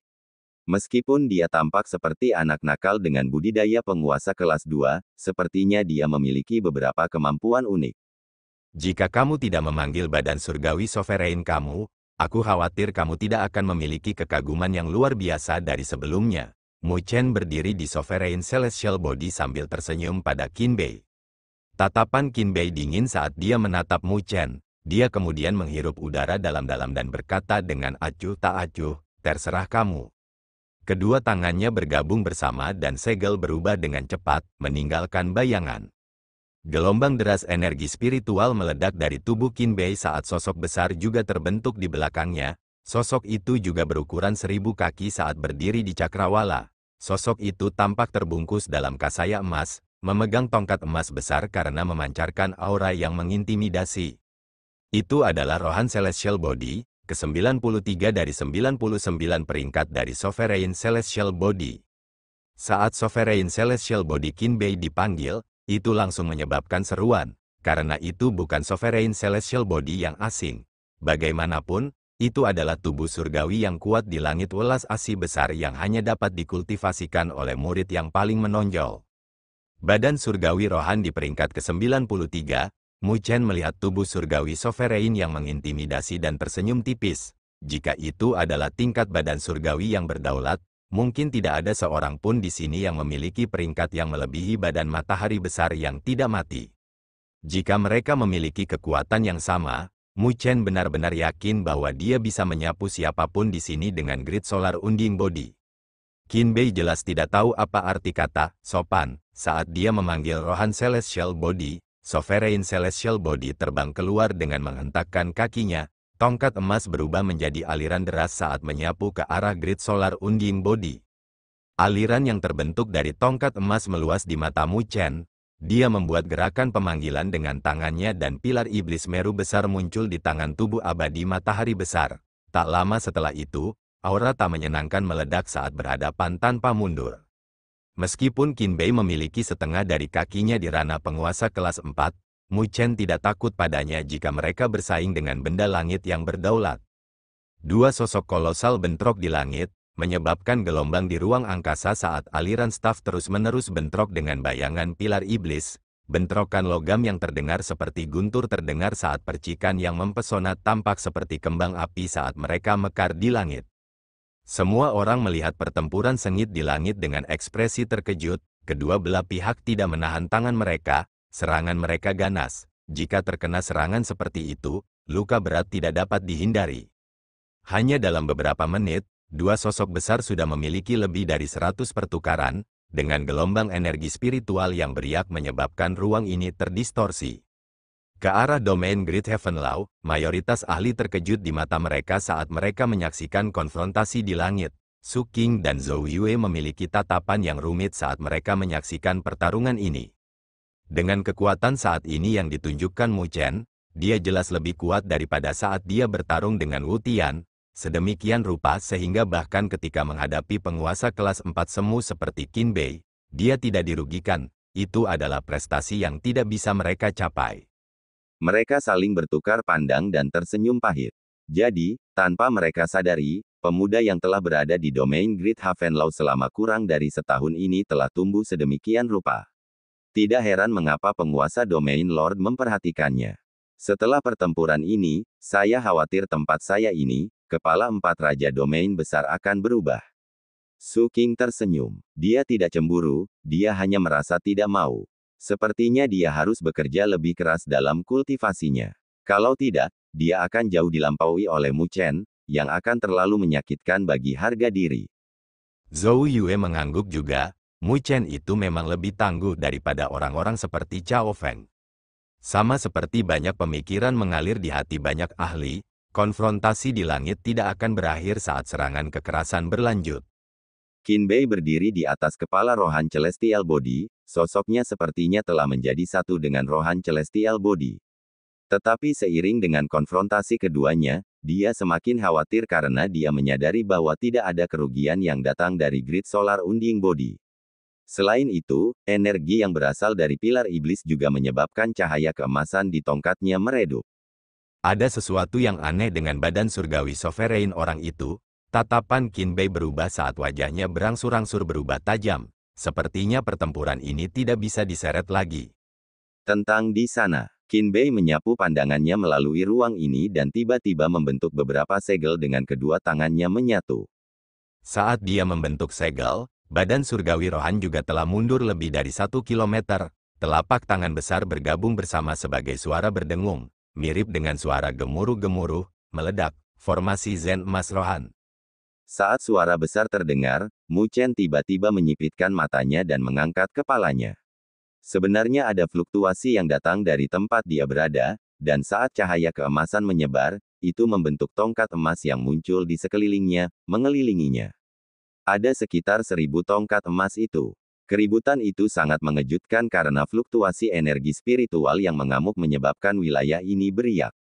Meskipun dia tampak seperti anak nakal dengan budidaya penguasa kelas 2, sepertinya dia memiliki beberapa kemampuan unik.
Jika kamu tidak memanggil badan surgawi sovereign kamu, aku khawatir kamu tidak akan memiliki kekaguman yang luar biasa dari sebelumnya. Mu Chen berdiri di sovereign celestial body sambil tersenyum pada Qin Bei. Tatapan Qin Bei dingin saat dia menatap Mu Chen. Dia kemudian menghirup udara dalam-dalam dan berkata dengan acuh tak acuh, terserah kamu. Kedua tangannya bergabung bersama dan segel berubah dengan cepat, meninggalkan bayangan. Gelombang deras energi spiritual meledak dari tubuh Qin Bei saat sosok besar juga terbentuk di belakangnya. Sosok itu juga berukuran 1000 kaki saat berdiri di cakrawala. Sosok itu tampak terbungkus dalam kasaya emas, memegang tongkat emas besar karena memancarkan aura yang mengintimidasi. Itu adalah Rohan Celestial Body, ke-93 dari 99 peringkat dari Sovereign Celestial Body. Saat Sovereign Celestial Body Qin Bei dipanggil, itu langsung menyebabkan seruan, karena itu bukan Sovereign Celestial Body yang asing. Bagaimanapun, itu adalah tubuh surgawi yang kuat di langit welas asih besar yang hanya dapat dikultivasikan oleh murid yang paling menonjol. Badan surgawi Rohan di peringkat ke-93, Mu Chen melihat tubuh surgawi sovereign yang mengintimidasi dan tersenyum tipis. Jika itu adalah tingkat badan surgawi yang berdaulat, mungkin tidak ada seorang pun di sini yang memiliki peringkat yang melebihi badan matahari besar yang tidak mati. Jika mereka memiliki kekuatan yang sama, Mu Chen benar-benar yakin bahwa dia bisa menyapu siapapun di sini dengan Grid Solar Unding Body. Qin Bei jelas tidak tahu apa arti kata sopan saat dia memanggil Rohan Celestial Body. Sovereign Celestial Body terbang keluar dengan menghentakkan kakinya. Tongkat emas berubah menjadi aliran deras saat menyapu ke arah Grid Solar Unding Body. Aliran yang terbentuk dari tongkat emas meluas di mata Mu Chen. Dia membuat gerakan pemanggilan dengan tangannya dan pilar iblis Meru besar muncul di tangan tubuh abadi matahari besar. Tak lama setelah itu, aura tak menyenangkan meledak saat berhadapan tanpa mundur. Meskipun Qin Bei memiliki setengah dari kakinya di ranah penguasa kelas 4, Mu Chen tidak takut padanya jika mereka bersaing dengan benda langit yang berdaulat. Dua sosok kolosal bentrok di langit, menyebabkan gelombang di ruang angkasa saat aliran staf terus-menerus bentrok dengan bayangan pilar iblis. Bentrokan logam yang terdengar seperti guntur terdengar saat percikan yang mempesona tampak seperti kembang api saat mereka mekar di langit. Semua orang melihat pertempuran sengit di langit dengan ekspresi terkejut. Kedua belah pihak tidak menahan tangan mereka, serangan mereka ganas. Jika terkena serangan seperti itu, luka berat tidak dapat dihindari. Hanya dalam beberapa menit, dua sosok besar sudah memiliki lebih dari 100 pertukaran, dengan gelombang energi spiritual yang beriak menyebabkan ruang ini terdistorsi. Ke arah domain Great Heaven Law, mayoritas ahli terkejut di mata mereka saat mereka menyaksikan konfrontasi di langit. Su Qing dan Zhou Yue memiliki tatapan yang rumit saat mereka menyaksikan pertarungan ini. Dengan kekuatan saat ini yang ditunjukkan Mu Chen, dia jelas lebih kuat daripada saat dia bertarung dengan Wu Tian. Sedemikian rupa sehingga bahkan ketika menghadapi penguasa kelas 4 semu seperti Qin Bei, dia tidak dirugikan. Itu adalah prestasi yang tidak bisa mereka capai.
Mereka saling bertukar pandang dan tersenyum pahit. Jadi, tanpa mereka sadari, pemuda yang telah berada di domain Great Heaven Law selama kurang dari setahun ini telah tumbuh sedemikian rupa. Tidak heran mengapa penguasa domain Lord memperhatikannya. Setelah pertempuran ini, saya khawatir tempat saya ini, kepala 4 raja domain besar akan berubah. Su Qing tersenyum. Dia tidak cemburu, dia hanya merasa tidak mau. Sepertinya dia harus bekerja lebih keras dalam kultivasinya. Kalau tidak, dia akan jauh dilampaui oleh Mu Chen, yang akan terlalu menyakitkan bagi harga diri.
Zhou Yue mengangguk juga, Mu Chen itu memang lebih tangguh daripada orang-orang seperti Cao Feng. Sama seperti banyak pemikiran mengalir di hati banyak ahli, konfrontasi di langit tidak akan berakhir saat serangan kekerasan berlanjut.
Qin Bei berdiri di atas kepala Rohan Celestial Body, sosoknya sepertinya telah menjadi satu dengan Rohan Celestial Body. Tetapi seiring dengan konfrontasi keduanya, dia semakin khawatir karena dia menyadari bahwa tidak ada kerugian yang datang dari Great Solar Unding Body. Selain itu, energi yang berasal dari pilar iblis juga menyebabkan cahaya keemasan di tongkatnya meredup.
Ada sesuatu yang aneh dengan badan surgawi sovereign orang itu. Tatapan Qin Bei berubah saat wajahnya berangsur-angsur berubah tajam. Sepertinya pertempuran ini tidak bisa diseret lagi.
Tentang di sana, Qin Bei menyapu pandangannya melalui ruang ini dan tiba-tiba membentuk beberapa segel dengan kedua tangannya menyatu.
Saat dia membentuk segel, badan surgawi Rohan juga telah mundur lebih dari 1 kilometer. Telapak tangan besar bergabung bersama sebagai suara berdengung. Mirip dengan suara gemuruh-gemuruh, meledak, formasi Zen emas Rohan.
Saat suara besar terdengar, Mu Chen tiba-tiba menyipitkan matanya dan mengangkat kepalanya. Sebenarnya ada fluktuasi yang datang dari tempat dia berada, dan saat cahaya keemasan menyebar, itu membentuk tongkat emas yang muncul di sekelilingnya, mengelilinginya. Ada sekitar 1000 tongkat emas itu. Keributan itu sangat mengejutkan karena fluktuasi energi spiritual yang mengamuk menyebabkan wilayah ini beriak.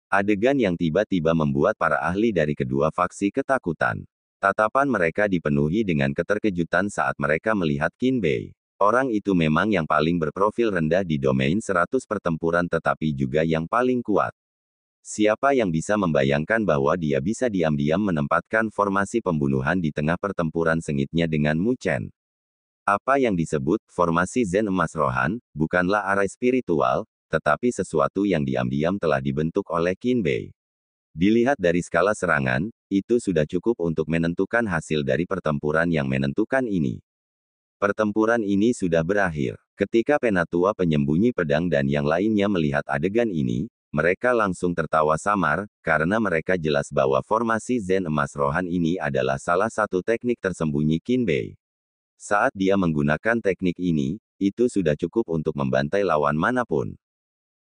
Adegan yang tiba-tiba membuat para ahli dari kedua faksi ketakutan. Tatapan mereka dipenuhi dengan keterkejutan saat mereka melihat Qin Bei. Orang itu memang yang paling berprofil rendah di domain 100 pertempuran tetapi juga yang paling kuat. Siapa yang bisa membayangkan bahwa dia bisa diam-diam menempatkan formasi pembunuhan di tengah pertempuran sengitnya dengan Mu Chen? Apa yang disebut formasi Zen emas Rohan, bukanlah arai spiritual, tetapi sesuatu yang diam-diam telah dibentuk oleh Qin Bei. Dilihat dari skala serangan, itu sudah cukup untuk menentukan hasil dari pertempuran yang menentukan ini. Pertempuran ini sudah berakhir. Ketika Penatua penyembunyi pedang dan yang lainnya melihat adegan ini, mereka langsung tertawa samar, karena mereka jelas bahwa formasi Zen emas Rohan ini adalah salah satu teknik tersembunyi Qin Bei. Saat dia menggunakan teknik ini, itu sudah cukup untuk membantai lawan manapun.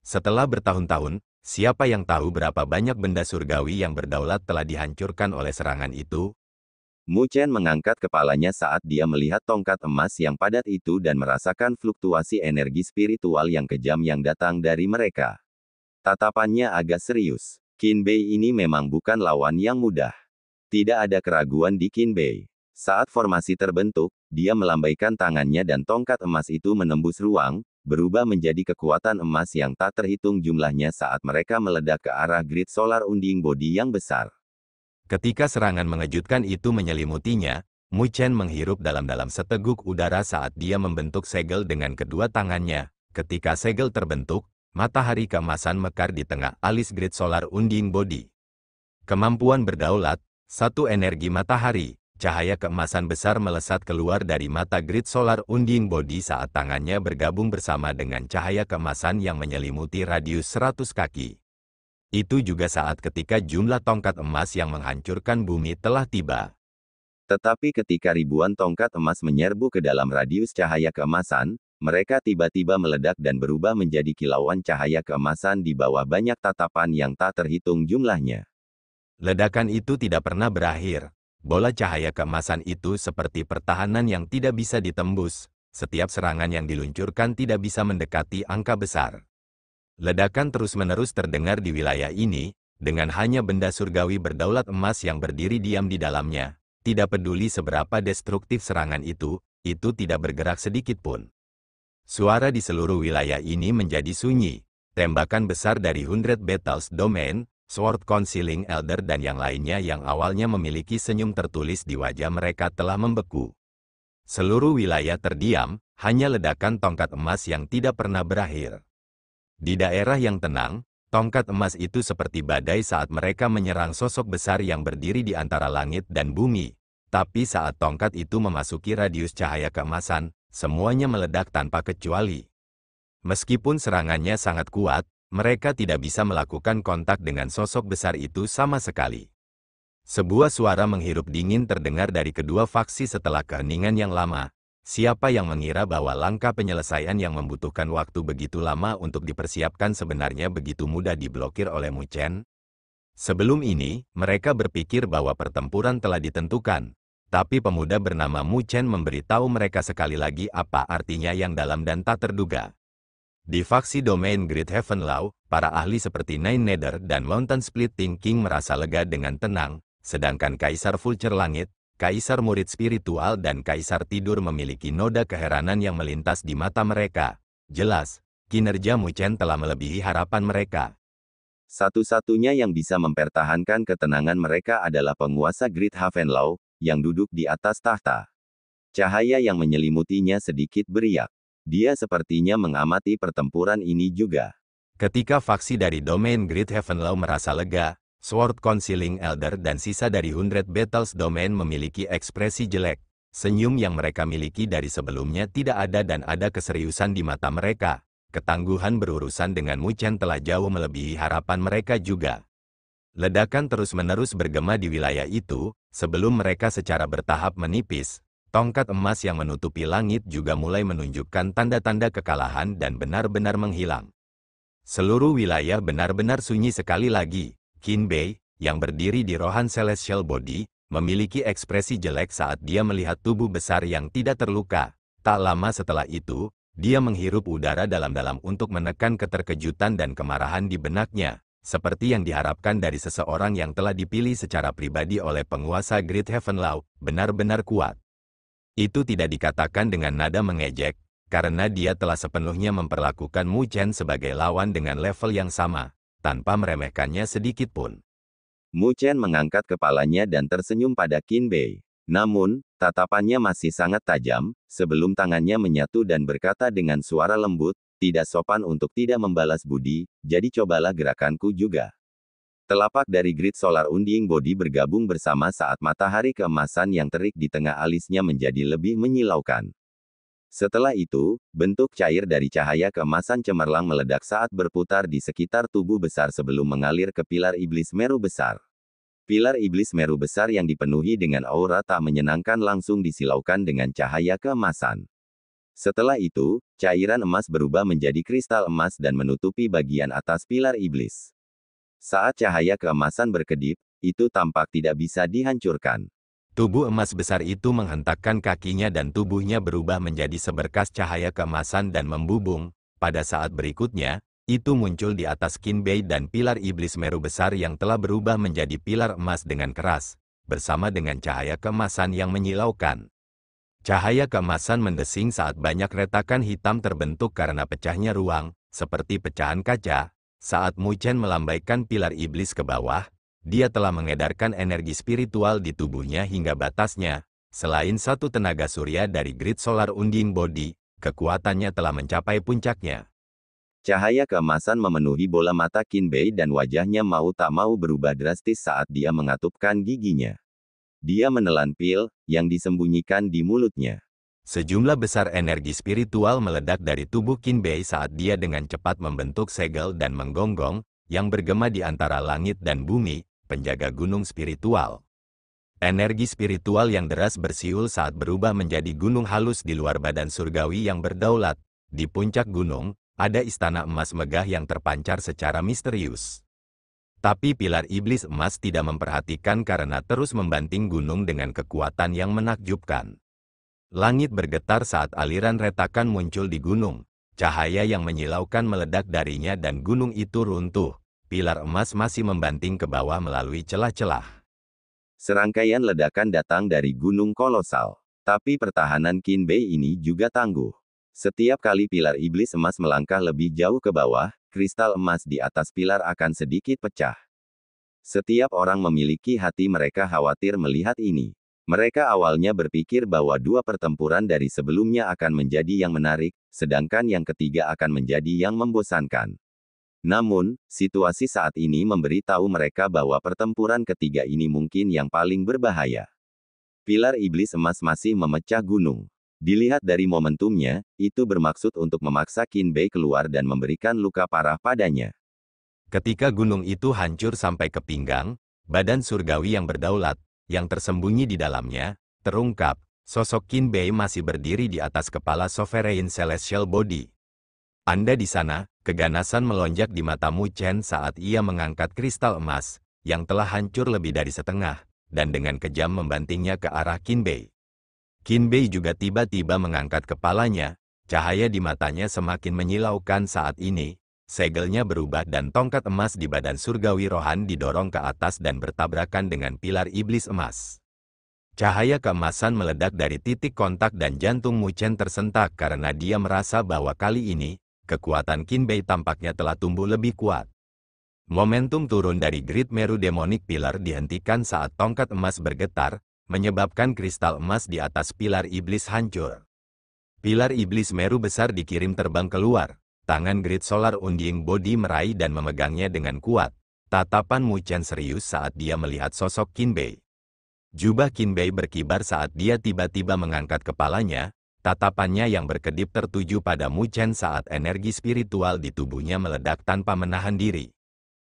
Setelah bertahun-tahun, siapa yang tahu berapa banyak benda surgawi yang berdaulat telah dihancurkan oleh serangan itu?
Mu Chen mengangkat kepalanya saat dia melihat tongkat emas yang padat itu dan merasakan fluktuasi energi spiritual yang kejam yang datang dari mereka. Tatapannya agak serius. Qin Bei ini memang bukan lawan yang mudah. Tidak ada keraguan di Qin Bei. Saat formasi terbentuk, dia melambaikan tangannya dan tongkat emas itu menembus ruang, berubah menjadi kekuatan emas yang tak terhitung jumlahnya saat mereka meledak ke arah grid solar unding body yang besar.
Ketika serangan mengejutkan itu menyelimutinya, Mu Chen menghirup dalam-dalam seteguk udara saat dia membentuk segel dengan kedua tangannya. Ketika segel terbentuk, matahari keemasan mekar di tengah alis grid solar unding body. Kemampuan berdaulat, satu energi matahari, cahaya keemasan besar melesat keluar dari mata grid solar unding body saat tangannya bergabung bersama dengan cahaya keemasan yang menyelimuti radius 100 kaki. Itu juga saat ketika jumlah tongkat emas yang menghancurkan bumi telah tiba.
Tetapi ketika ribuan tongkat emas menyerbu ke dalam radius cahaya keemasan, mereka tiba-tiba meledak dan berubah menjadi kilauan cahaya keemasan di bawah banyak tatapan yang tak terhitung jumlahnya.
Ledakan itu tidak pernah berakhir. Bola cahaya keemasan itu seperti pertahanan yang tidak bisa ditembus. Setiap serangan yang diluncurkan tidak bisa mendekati angka besar. Ledakan terus-menerus terdengar di wilayah ini, dengan hanya benda surgawi berdaulat emas yang berdiri diam di dalamnya. Tidak peduli seberapa destruktif serangan itu tidak bergerak sedikit pun. Suara di seluruh wilayah ini menjadi sunyi. Tembakan besar dari 100 Battles Domain, Sword Concealing Elder dan yang lainnya yang awalnya memiliki senyum tertulis di wajah mereka telah membeku. Seluruh wilayah terdiam, hanya ledakan tongkat emas yang tidak pernah berakhir. Di daerah yang tenang, tongkat emas itu seperti badai saat mereka menyerang sosok besar yang berdiri di antara langit dan bumi. Tapi saat tongkat itu memasuki radius cahaya keemasan, semuanya meledak tanpa kecuali. Meskipun serangannya sangat kuat, mereka tidak bisa melakukan kontak dengan sosok besar itu sama sekali. Sebuah suara menghirup dingin terdengar dari kedua faksi setelah keheningan yang lama. Siapa yang mengira bahwa langkah penyelesaian yang membutuhkan waktu begitu lama untuk dipersiapkan sebenarnya begitu mudah diblokir oleh Mu Chen? Sebelum ini, mereka berpikir bahwa pertempuran telah ditentukan. Tapi pemuda bernama Mu Chen memberitahu mereka sekali lagi apa artinya yang dalam dan tak terduga. Di faksi domain Great Heaven Law, para ahli seperti Nine Nether dan Mountain Splitting King merasa lega dengan tenang, sedangkan Kaisar Vulture Langit, Kaisar Murid Spiritual dan Kaisar Tidur memiliki noda keheranan yang melintas di mata mereka. Jelas, kinerja Mu Chen telah melebihi harapan mereka.
Satu-satunya yang bisa mempertahankan ketenangan mereka adalah penguasa Great Heaven Law, yang duduk di atas tahta. Cahaya yang menyelimutinya sedikit beriak. Dia sepertinya mengamati pertempuran ini juga.
Ketika faksi dari domain Great Heaven Law merasa lega, Sword Concealing Elder dan sisa dari 100 Battles Domain memiliki ekspresi jelek. Senyum yang mereka miliki dari sebelumnya tidak ada dan ada keseriusan di mata mereka. Ketangguhan berurusan dengan Mu Chen telah jauh melebihi harapan mereka juga. Ledakan terus-menerus bergema di wilayah itu, sebelum mereka secara bertahap menipis. Tongkat emas yang menutupi langit juga mulai menunjukkan tanda-tanda kekalahan dan benar-benar menghilang. Seluruh wilayah benar-benar sunyi sekali lagi. Qin Bei, yang berdiri di Rohan Celestial Body, memiliki ekspresi jelek saat dia melihat tubuh besar yang tidak terluka. Tak lama setelah itu, dia menghirup udara dalam-dalam untuk menekan keterkejutan dan kemarahan di benaknya, seperti yang diharapkan dari seseorang yang telah dipilih secara pribadi oleh penguasa Great Heaven Law, benar-benar kuat. Itu tidak dikatakan dengan nada mengejek, karena dia telah sepenuhnya memperlakukan Mu Chen sebagai lawan dengan level yang sama, tanpa meremehkannya sedikit pun.
Mu Chen mengangkat kepalanya dan tersenyum pada Qin Bei. Namun, tatapannya masih sangat tajam, sebelum tangannya menyatu dan berkata dengan suara lembut, tidak sopan untuk tidak membalas budi, jadi cobalah gerakanku juga. Telapak dari grid solar unding body bergabung bersama saat matahari keemasan yang terik di tengah alisnya menjadi lebih menyilaukan. Setelah itu, bentuk cair dari cahaya keemasan cemerlang meledak saat berputar di sekitar tubuh besar sebelum mengalir ke pilar iblis meru besar. Pilar iblis meru besar yang dipenuhi dengan aura tak menyenangkan langsung disilaukan dengan cahaya keemasan. Setelah itu, cairan emas berubah menjadi kristal emas dan menutupi bagian atas pilar iblis. Saat cahaya keemasan berkedip, itu tampak tidak bisa dihancurkan.
Tubuh emas besar itu menghentakkan kakinya dan tubuhnya berubah menjadi seberkas cahaya keemasan dan membubung. Pada saat berikutnya, itu muncul di atas Kinbei dan pilar iblis Meru besar yang telah berubah menjadi pilar emas dengan keras, bersama dengan cahaya keemasan yang menyilaukan. Cahaya keemasan mendesing saat banyak retakan hitam terbentuk karena pecahnya ruang, seperti pecahan kaca. Saat Mu Chen melambaikan pilar iblis ke bawah, dia telah mengedarkan energi spiritual di tubuhnya hingga batasnya. Selain satu tenaga surya dari Grid Solar Unding Body, kekuatannya telah mencapai puncaknya.
Cahaya keemasan memenuhi bola mata Kinbei dan wajahnya mau tak mau berubah drastis saat dia mengatupkan giginya. Dia menelan pil yang disembunyikan di mulutnya.
Sejumlah besar energi spiritual meledak dari tubuh Kinbei saat dia dengan cepat membentuk segel dan menggonggong, yang bergema di antara langit dan bumi, penjaga gunung spiritual. Energi spiritual yang deras bersiul saat berubah menjadi gunung halus di luar badan surgawi yang berdaulat. Di puncak gunung, ada istana emas megah yang terpancar secara misterius. Tapi pilar iblis emas tidak memperhatikan karena terus membanting gunung dengan kekuatan yang menakjubkan. Langit bergetar saat aliran retakan muncul di gunung. Cahaya yang menyilaukan meledak darinya dan gunung itu runtuh. Pilar emas masih membanting ke bawah melalui celah-celah.
Serangkaian ledakan datang dari gunung kolosal. Tapi pertahanan Kinbei ini juga tangguh. Setiap kali pilar iblis emas melangkah lebih jauh ke bawah, kristal emas di atas pilar akan sedikit pecah. Setiap orang memiliki hati mereka khawatir melihat ini. Mereka awalnya berpikir bahwa dua pertempuran dari sebelumnya akan menjadi yang menarik, sedangkan yang ketiga akan menjadi yang membosankan. Namun, situasi saat ini memberi tahu mereka bahwa pertempuran ketiga ini mungkin yang paling berbahaya. Pilar iblis emas masih memecah gunung. Dilihat dari momentumnya, itu bermaksud untuk memaksa Kinbei keluar dan memberikan luka parah padanya.
Ketika gunung itu hancur sampai ke pinggang, badan surgawi yang berdaulat, yang tersembunyi di dalamnya, terungkap. Sosok Kinbei masih berdiri di atas kepala Sovereign Celestial Body. Anda di sana, keganasan melonjak di mata Mu Chen saat ia mengangkat kristal emas, yang telah hancur lebih dari setengah, dan dengan kejam membantingnya ke arah Kinbei. Kinbei juga tiba-tiba mengangkat kepalanya, cahaya di matanya semakin menyilaukan saat ini, segelnya berubah dan tongkat emas di badan surgawi Rohan didorong ke atas dan bertabrakan dengan pilar iblis emas. Cahaya keemasan meledak dari titik kontak dan jantung Mu Chen tersentak karena dia merasa bahwa kali ini, kekuatan Kinbei tampaknya telah tumbuh lebih kuat. Momentum turun dari Grid Meru Demonic Pillar dihentikan saat tongkat emas bergetar, menyebabkan kristal emas di atas pilar iblis hancur. Pilar iblis Meru besar dikirim terbang keluar, tangan Grid Solar Unding Body meraih dan memegangnya dengan kuat. Tatapan Mu Chen serius saat dia melihat sosok Kinbei. Jubah Kinbei berkibar saat dia tiba-tiba mengangkat kepalanya. Tatapannya yang berkedip tertuju pada Mu Chen saat energi spiritual di tubuhnya meledak tanpa menahan diri.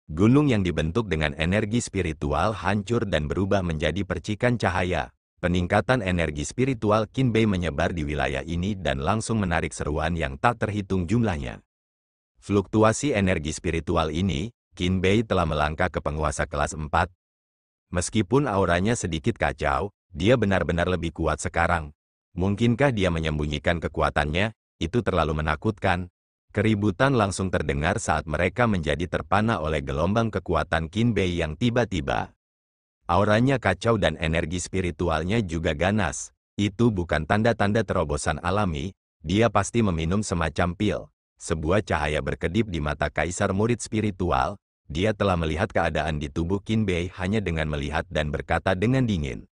Gunung yang dibentuk dengan energi spiritual hancur dan berubah menjadi percikan cahaya. Peningkatan energi spiritual Kinbei menyebar di wilayah ini dan langsung menarik seruan yang tak terhitung jumlahnya. Fluktuasi energi spiritual ini, Kinbei telah melangkah ke penguasa kelas 4. Meskipun auranya sedikit kacau, dia benar-benar lebih kuat sekarang. Mungkinkah dia menyembunyikan kekuatannya? Itu terlalu menakutkan. Keributan langsung terdengar saat mereka menjadi terpana oleh gelombang kekuatan Kinbei yang tiba-tiba. Auranya kacau dan energi spiritualnya juga ganas. Itu bukan tanda-tanda terobosan alami, dia pasti meminum semacam pil. Sebuah cahaya berkedip di mata kaisar murid spiritual. Dia telah melihat keadaan di tubuh Kinbei hanya dengan melihat dan berkata dengan dingin.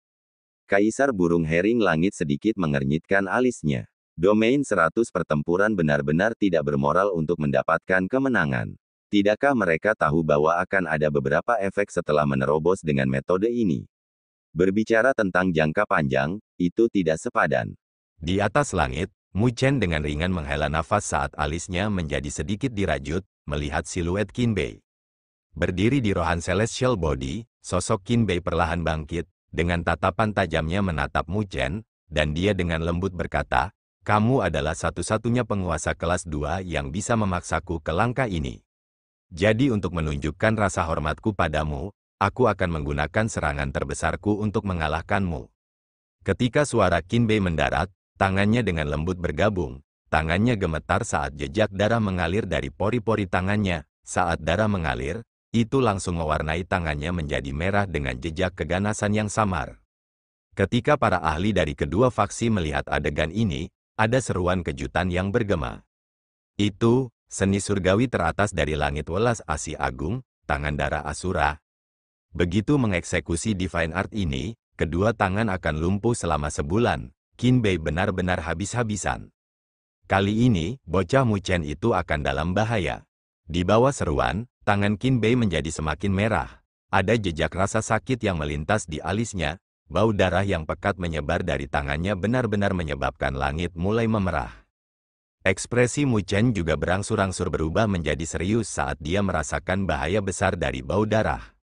Kaisar burung hering langit sedikit mengernyitkan alisnya. Domain 100 pertempuran benar-benar tidak bermoral untuk mendapatkan kemenangan. Tidakkah mereka tahu bahwa akan ada beberapa efek setelah menerobos dengan metode ini? Berbicara tentang jangka panjang, itu tidak sepadan.
Di atas langit, Mu Chen dengan ringan menghela nafas saat alisnya menjadi sedikit dirajut, melihat siluet Kinbei. Berdiri di Rohan Celestial Body, sosok Kinbei perlahan bangkit, dengan tatapan tajamnya menatap Mu Chen, dan dia dengan lembut berkata, "Kamu adalah satu-satunya penguasa kelas 2 yang bisa memaksaku ke langkah ini. Jadi untuk menunjukkan rasa hormatku padamu, aku akan menggunakan serangan terbesarku untuk mengalahkanmu." Ketika suara Qin Bei mendarat, tangannya dengan lembut bergabung. Tangannya gemetar saat jejak darah mengalir dari pori-pori tangannya. Saat darah mengalir, itu langsung mewarnai tangannya menjadi merah dengan jejak keganasan yang samar. Ketika para ahli dari kedua faksi melihat adegan ini, ada seruan kejutan yang bergema. Itu, seni surgawi teratas dari langit welas Asi Agung, tangan darah Asura. Begitu mengeksekusi Divine Art ini, kedua tangan akan lumpuh selama sebulan. Qin Bei benar-benar habis-habisan. Kali ini, bocah Mu Chen itu akan dalam bahaya. Di bawah seruan, tangan Qin Bei menjadi semakin merah. Ada jejak rasa sakit yang melintas di alisnya, bau darah yang pekat menyebar dari tangannya benar-benar menyebabkan langit mulai memerah. Ekspresi Mu Chen juga berangsur-angsur berubah menjadi serius saat dia merasakan bahaya besar dari bau darah.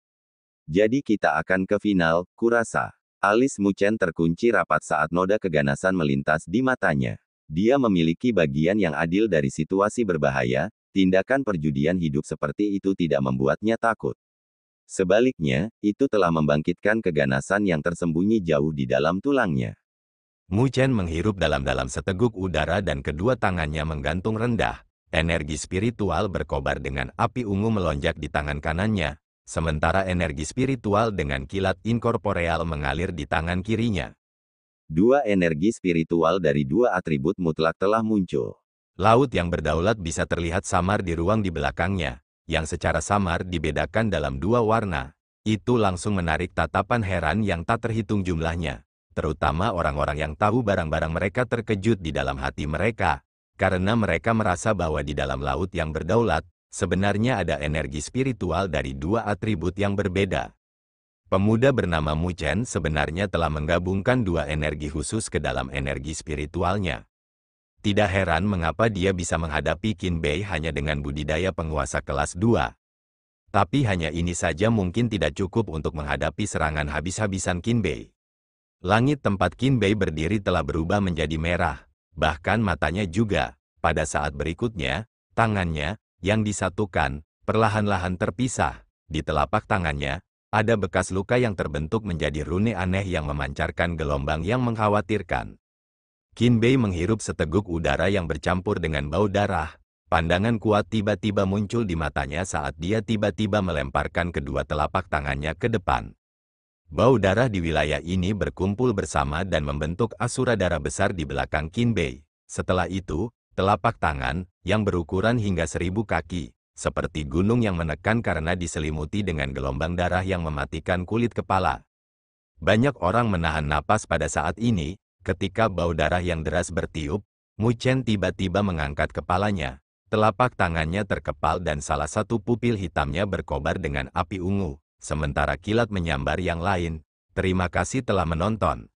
Jadi kita akan ke final, kurasa. Alis Mu Chen terkunci rapat saat noda keganasan melintas di matanya. Dia memiliki bagian yang adil dari situasi berbahaya, tindakan perjudian hidup seperti itu tidak membuatnya takut. Sebaliknya, itu telah membangkitkan keganasan yang tersembunyi jauh di dalam tulangnya.
Mu Chen menghirup dalam-dalam seteguk udara dan kedua tangannya menggantung rendah. Energi spiritual berkobar dengan api ungu melonjak di tangan kanannya, sementara energi spiritual dengan kilat inkorporeal mengalir di tangan kirinya.
Dua energi spiritual dari dua atribut mutlak telah muncul.
Laut yang berdaulat bisa terlihat samar di ruang di belakangnya, yang secara samar dibedakan dalam dua warna. Itu langsung menarik tatapan heran yang tak terhitung jumlahnya. Terutama orang-orang yang tahu barang-barang mereka terkejut di dalam hati mereka, karena mereka merasa bahwa di dalam laut yang berdaulat, sebenarnya ada energi spiritual dari dua atribut yang berbeda. Pemuda bernama Mu Chen sebenarnya telah menggabungkan dua energi khusus ke dalam energi spiritualnya. Tidak heran mengapa dia bisa menghadapi Qin Bei hanya dengan budidaya penguasa kelas 2. Tapi hanya ini saja mungkin tidak cukup untuk menghadapi serangan habis-habisan Qin Bei. Langit tempat Qin Bei berdiri telah berubah menjadi merah, bahkan matanya juga. Pada saat berikutnya, tangannya, yang disatukan, perlahan-lahan terpisah. Di telapak tangannya, ada bekas luka yang terbentuk menjadi rune aneh yang memancarkan gelombang yang mengkhawatirkan. Qin Bei menghirup seteguk udara yang bercampur dengan bau darah. Pandangan kuat tiba-tiba muncul di matanya saat dia tiba-tiba melemparkan kedua telapak tangannya ke depan. Bau darah di wilayah ini berkumpul bersama dan membentuk asura darah besar di belakang Qin Bei. Setelah itu, telapak tangan, yang berukuran hingga 1000 kaki, seperti gunung yang menekan karena diselimuti dengan gelombang darah yang mematikan kulit kepala. Banyak orang menahan napas pada saat ini, ketika bau darah yang deras bertiup. Mu Chen tiba-tiba mengangkat kepalanya. Telapak tangannya terkepal dan salah satu pupil hitamnya berkobar dengan api ungu, sementara kilat menyambar yang lain. Terima kasih telah menonton.